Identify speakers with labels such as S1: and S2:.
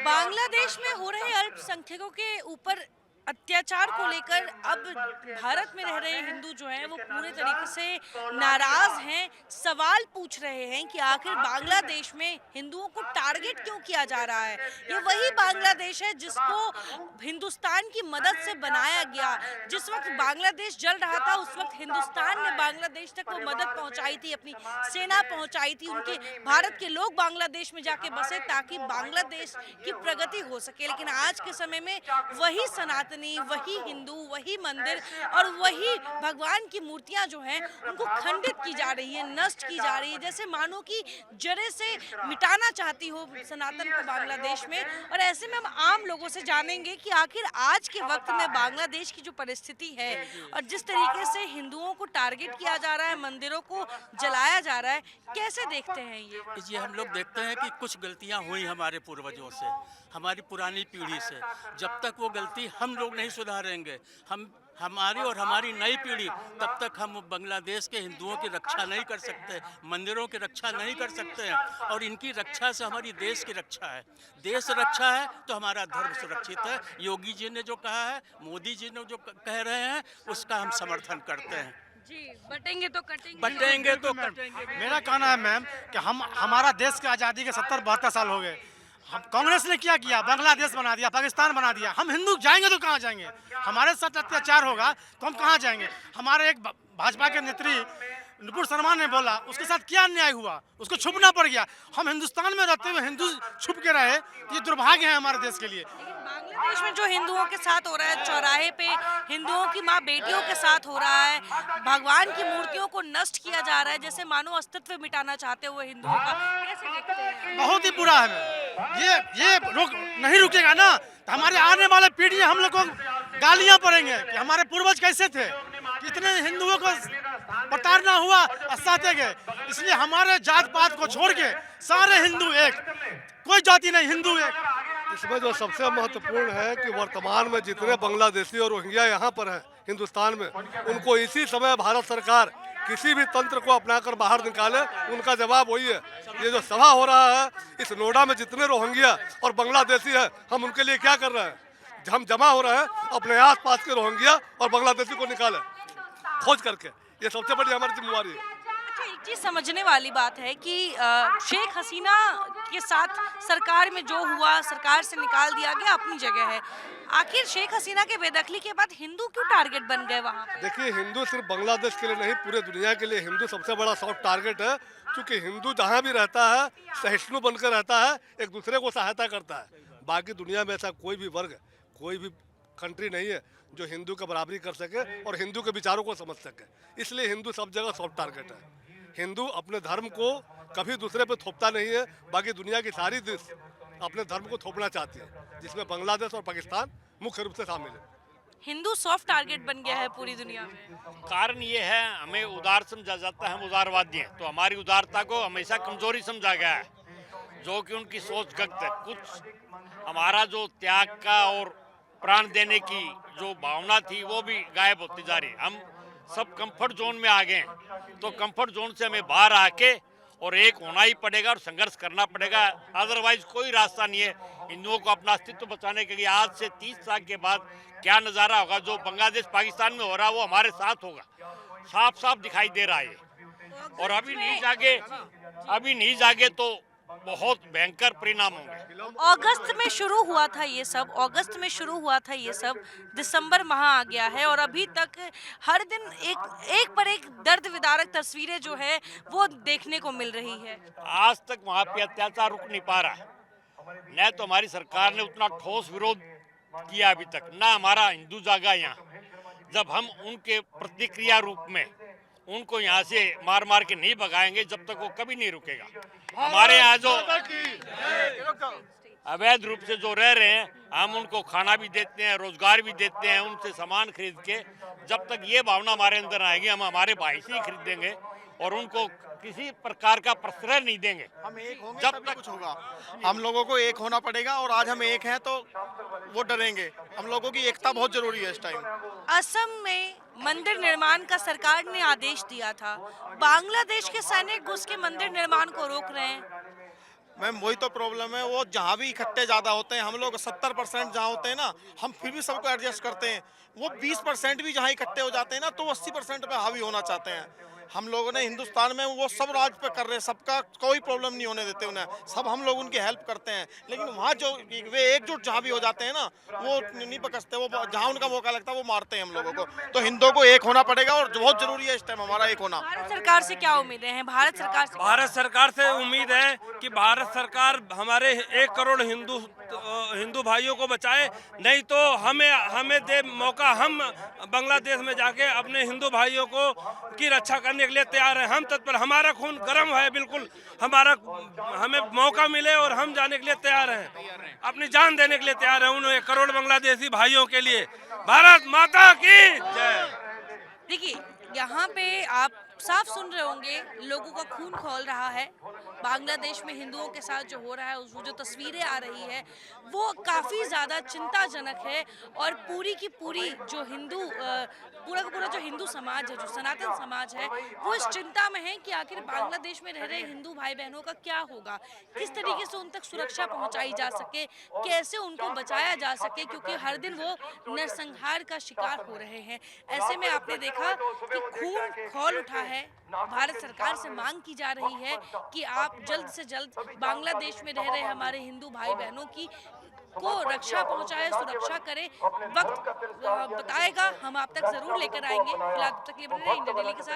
S1: बांग्लादेश में हो रहे अल्पसंख्यकों के ऊपर अत्याचार को लेकर अब भारत में रह रहे हिंदू जो हैं वो पूरे तरीके से नाराज हैं। सवाल पूछ रहे हैं कि आखिर बांग्लादेश में हिंदुओं को टारगेट क्यों किया जा रहा है। ये वही बांग्लादेश है जिसको हिंदुस्तान की मदद से बनाया गया। जिस वक्त बांग्लादेश जल रहा था उस वक्त हिंदुस्तान ने बांग्लादेश तक वो मदद पहुंचाई थी, अपनी सेना पहुंचाई थी। उनके भारत के लोग बांग्लादेश में जाके बसे ताकि बांग्लादेश की प्रगति हो सके। लेकिन आज के समय में वही सनातनी, वही हिंदू, वही मंदिर और वही भगवान की मूर्तियां जो हैं उनको खंडित की जा रही है, नष्ट की जा रही है, जैसे मानो कि जड़े से मिटाना चाहती हो सनातन को बांग्लादेश में। और ऐसे में हम आम लोगों से जानेंगे कि आखिर आज के वक्त में बांग्लादेश की जो परिस्थिति है और जिस तरीके से हिंदुओं को टारगेट किया जा रहा है, मंदिरों को जलाया जा रहा है, कैसे देखते हैं ये?
S2: हम लोग देखते हैं कि कुछ गलतियां हुई हमारे पूर्वजों से, हमारी पुरानी पीढ़ी से। जब तक वो गलती हम लोग नहीं सुधारेंगे, हमारी और हमारी नई पीढ़ी, तब तक हम बांग्लादेश के हिंदुओं की रक्षा नहीं कर सकते, मंदिरों की रक्षा नहीं कर सकते हैं। और इनकी रक्षा से हमारी देश की रक्षा है। देश रक्षा है तो हमारा धर्म सुरक्षित है। योगी जी ने जो कहा है, मोदी जी ने जो कह रहे हैं, उसका हम समर्थन करते हैं।
S1: जी, बटेंगे तो कटेंगे।
S2: बटेंगे तो कटेंगे।
S3: मेरा कहना है मैम कि हमारा देश की आज़ादी के 70-72 साल हो गए। हम कांग्रेस ने क्या किया? बांग्लादेश बना दिया, पाकिस्तान बना दिया। हम हिंदू जाएंगे तो कहाँ जाएंगे? हमारे साथ अत्याचार होगा तो हम कहाँ जाएंगे? हमारे एक भाजपा के नेत्री नुपुर शर्मा ने बोला, उसके साथ क्या अन्याय हुआ, उसको छुपना पड़ गया। हम हिंदुस्तान में रहते हुए हिंदू छुप के रहे, ये दुर्भाग्य है हमारे देश के लिए।
S1: बांग्लादेश में जो हिंदुओं के साथ हो रहा है, चौराहे पे हिंदुओं की माँ बेटियों के साथ हो रहा है, भगवान की मूर्तियों को नष्ट किया जा रहा है, जैसे मानो अस्तित्व मिटाना चाहते हुए हिंदुओं का, कैसे देखते हैं?
S3: बहुत ही बुरा है। ये नहीं रुकेगा ना तो हमारे आने वाले पीढ़ी हम लोग को गालियां पड़ेंगे कि हमारे पूर्वज कैसे थे, कितने हिंदुओं को प्रताड़ना हुआ, असहते गए। इसलिए हमारे जात पात को छोड़ के सारे हिंदू एक, कोई जाति नहीं, हिंदू एक।
S4: इसमें जो सबसे महत्वपूर्ण है कि वर्तमान में जितने बांग्लादेशी और रोहिंग्या यहाँ पर हैं हिंदुस्तान में, उनको इसी समय भारत सरकार किसी भी तंत्र को अपनाकर बाहर निकाले, उनका जवाब वही है। ये जो सभा हो रहा है, इस नोएडा में जितने रोहिंग्या और बांग्लादेशी हैं, हम उनके लिए क्या कर रहे हैं? हम जमा हो रहे हैं, अपने आस पास के रोहिंग्या और बांग्लादेशी को निकालें खोज करके। ये सबसे बड़ी हमारी जिम्मेवारी है।
S1: अच्छा, एक चीज समझने वाली बात है कि शेख हसीना के साथ सरकार में जो हुआ, सरकार से निकाल दिया गया, अपनी जगह है। आखिर शेख हसीना के बेदखली के बाद हिंदू क्यों टारगेट बन गए वहाँ पे?
S4: देखिए, हिंदू सिर्फ बांग्लादेश के लिए नहीं, पूरे दुनिया के लिए हिंदू सबसे बड़ा सॉफ्ट टारगेट है। क्योंकि हिंदू जहाँ भी रहता है सहिष्णु बनकर रहता है, एक दूसरे को सहायता करता है। बाकी दुनिया में ऐसा कोई भी वर्ग, कोई भी कंट्री नहीं है जो हिंदू का बराबरी कर सके और हिंदू के विचारों को समझ सके। इसलिए हिंदू सब जगह सॉफ्ट टारगेट है। हिंदू अपने धर्म को कभी दूसरे पे थोपता नहीं है। बाकी दुनिया की सारी देश अपने धर्म को थोपना चाहती है, जिसमें बांग्लादेश और पाकिस्तान मुख्य रूप से शामिल है।
S1: हिंदू सॉफ्ट टारगेट बन गया है पूरी दुनिया में।
S5: कारण ये है, हमें उदार समझा जाता है, हम उदारवादी हैं, तो हमारी उदारता को हमेशा कमजोरी समझा गया है, जो कि उनकी सोच गलत है। कुछ हमारा जो त्याग का और प्राण देने की जो भावना थी वो भी गायब होती जा रही है। हम सब कंफर्ट जोन में आ गए हैं, तो कंफर्ट जोन से हमें बाहर आके और एक होना ही पड़ेगा और संघर्ष करना पड़ेगा। अदरवाइज कोई रास्ता नहीं है हिंदुओं को अपना अस्तित्व बचाने के लिए। आज से 30 साल के बाद क्या नज़ारा होगा जो बांग्लादेश पाकिस्तान में हो रहा है, वो हमारे साथ होगा, साफ साफ दिखाई दे रहा है। और अभी नहीं जागे तो बहुत भयंकर परिणाम होंगे।
S1: अगस्त में शुरू हुआ था ये सब, अगस्त में शुरू हुआ था ये सब, दिसंबर माह आ गया है और अभी तक हर दिन एक पर एक दर्द विदारक तस्वीरें जो है वो देखने को मिल रही है।
S5: आज तक वहाँ पे अत्याचार रुक नहीं पा रहा है। न तो हमारी सरकार ने उतना ठोस विरोध किया अभी तक, ना हमारा हिंदू जागा यहाँ। जब हम उनके प्रतिक्रिया रूप में उनको यहाँ से मार मार के नहीं भगाएंगे, जब तक वो कभी नहीं रुकेगा। हमारे यहाँ जो अवैध रूप से जो रह रहे हैं, हम उनको खाना भी देते हैं, रोजगार भी देते हैं, उनसे सामान खरीद के। जब तक ये भावना हमारे अंदर आएगी, हम हमारे भाई से ही खरीदेंगे और उनको किसी प्रकार का प्रश्रय नहीं देंगे।
S6: हम एक होंगे
S5: जब
S6: तभी
S5: तक
S6: कुछ होगा। हम लोगों को एक होना पड़ेगा और आज हम एक हैं तो वो डरेंगे। हम लोगों की एकता बहुत जरूरी है इस टाइम।
S1: असम में मंदिर निर्माण का सरकार ने आदेश दिया था, बांग्लादेश के सैनिक घुस के मंदिर निर्माण को रोक रहे हैं।
S6: मैम वही तो प्रॉब्लम है, वो जहाँ भी इकट्ठे ज़्यादा होते हैं, हम लोग 70% जहाँ होते हैं ना, हम फिर भी सबको एडजस्ट करते हैं। वो 20% भी जहाँ इकट्ठे हो जाते हैं ना, तो 80% पे हावी होना चाहते हैं। हम लोगों ने हिंदुस्तान में वो सब राज पे कर रहे हैं, सबका कोई प्रॉब्लम नहीं होने देते उन्हें, सब हम लोग उनकी हेल्प करते हैं। लेकिन वहाँ जो वे एकजुट जहाँ भी हो जाते हैं ना, वो नहीं पकड़ते, वो जहाँ उनका मौका लगता है वो मारते हैं हम लोगों को। तो हिंदुओं को एक होना पड़ेगा और बहुत जरूरी है इस टाइम हमारा एक होना।
S1: भारत सरकार से क्या उम्मीदें हैं? भारत सरकार से
S7: भारत सरकार से उम्मीद है कि भारत सरकार हमारे 1 करोड़ हिंदू भाइयों को बचाए, नहीं तो हमें दे मौका, हम बांग्लादेश में जाके अपने हिंदू भाइयों को की रक्षा करने के लिए तैयार हैं। हम तत्पर, हमारा खून गर्म है बिल्कुल, हमें मौका मिले और हम जाने के लिए तैयार हैं, अपनी जान देने के लिए तैयार हैं उन 1 करोड़ बांग्लादेशी भाइयों के लिए। भारत माता की जय।
S1: देखिए, यहाँ पे आप साफ सुन रहे होंगे, लोगों का खून खौल रहा है। बांग्लादेश में हिंदुओं के साथ जो हो रहा है, वो जो तस्वीरें आ रही है, वो काफ़ी ज़्यादा चिंताजनक है। और पूरी की पूरी जो पूरा का पूरा जो हिंदू समाज है, जो सनातन समाज है, वो इस चिंता में है कि आखिर बांग्लादेश में रह रहे हिंदू भाई बहनों का क्या होगा, किस तरीके से उन तक सुरक्षा पहुंचाई जा सके, कैसे उनको बचाया जा सके, क्योंकि हर दिन वो नरसंहार का शिकार हो रहे हैं। ऐसे में आपने देखा कि खून खौल उठा है। भारत सरकार से मांग की जा रही है कि आप जल्द से जल्द बांग्लादेश में रह रहे हमारे हिंदू भाई बहनों की को रक्षा पहुंचाए, सुरक्षा करे। वक्त बताएगा, हम आप तक जरूर लेकर आएंगे। फिलहाल तक ये बने रहे इंडिया डेली के साथ।